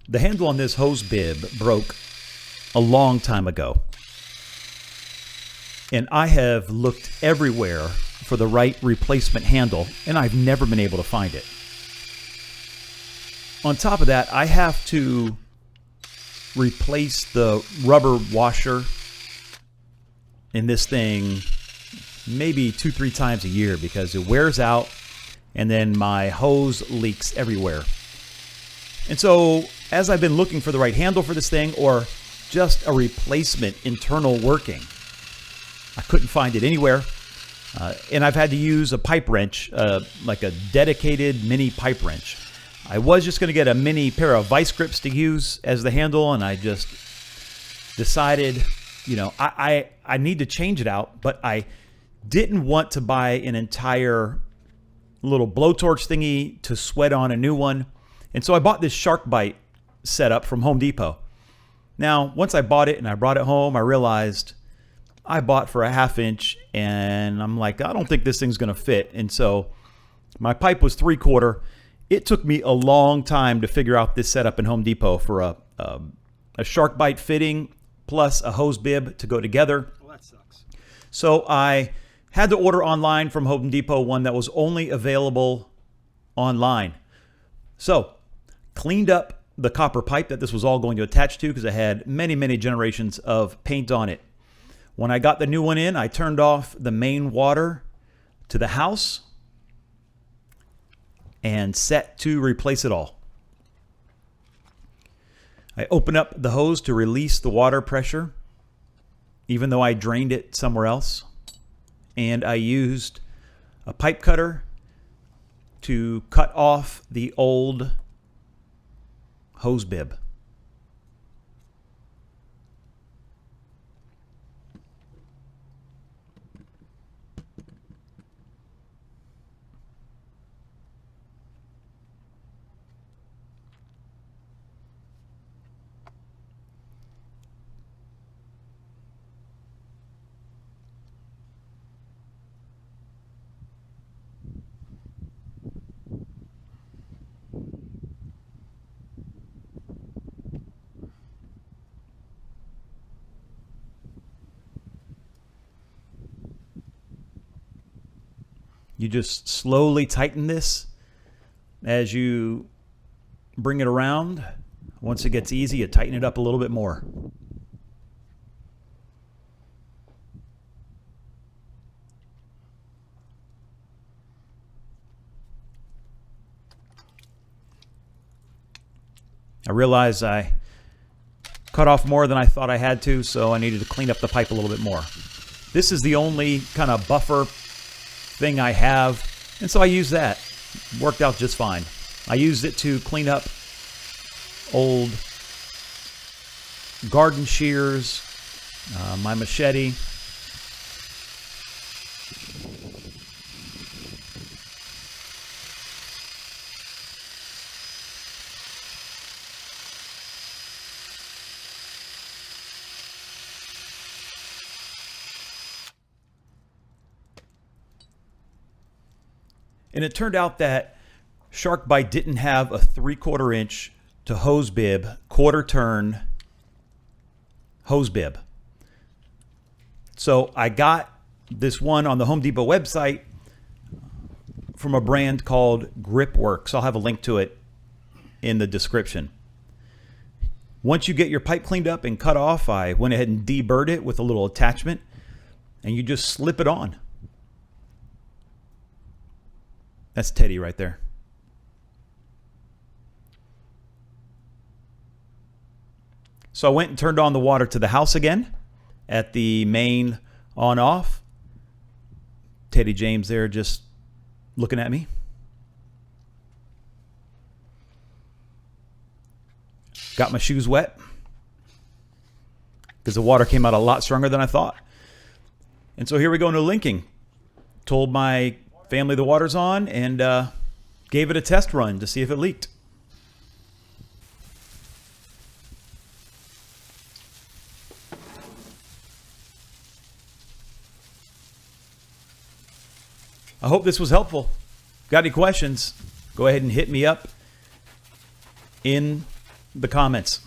The handle on this hose bib broke a long time ago. And I have looked everywhere for the right replacement handle, and I've never been able to find it. On top of that, I have to replace the rubber washer in this thing maybe 2-3 times a year because it wears out and then my hose leaks everywhere. And so as I've been looking for the right handle for this thing or just a replacement internal working, I couldn't find it anywhere. And I've had to use a pipe wrench, like a dedicated mini pipe wrench. I was just going to get a mini pair of vice grips to use as the handle, and I just decided, you know, I need to change it out, but I didn't want to buy an entire little blowtorch thingy to sweat on a new one. And so I bought this shark bite setup from Home Depot. Now, once I bought it and I brought it home, I realized I bought for a 1/2 inch, and I'm like, I don't think this thing's going to fit. And so my pipe was 3/4. It took me a long time to figure out this setup in Home Depot for a shark bite fitting plus a hose bib to go together. Well, that sucks. So I had to order online from Home Depot one that was only available online. So cleaned up the copper pipe that this was all going to attach to because it had many, many generations of paint on it. When I got the new one in, I turned off the main water to the house and set to replace it all. I opened up the hose to release the water pressure, even though I drained it somewhere else. And I used a pipe cutter to cut off the old hose bib. You just slowly tighten this as you bring it around. Once it gets easy, you tighten it up a little bit more. I realized I cut off more than I thought I had to, so I needed to clean up the pipe a little bit more. This is the only kind of buffer thing I have, and so I used that. Worked out just fine. I used it to clean up old garden shears, my machete. And it turned out that Shark Bite didn't have a 3/4 inch to hose bib, quarter turn hose bib. So I got this one on the Home Depot website from a brand called Gripworks. I'll have a link to it in the description. Once you get your pipe cleaned up and cut off, I went ahead and deburred it with a little attachment, and you just slip it on. That's Teddy right there. So I went and turned on the water to the house again at the main on-off. Teddy James there just looking at me. Got my shoes wet because the water came out a lot stronger than I thought. And so here we go into linking. Told my family the water's on and gave it a test run to see if it leaked. I hope this was helpful. Got any questions? Go ahead and hit me up in the comments.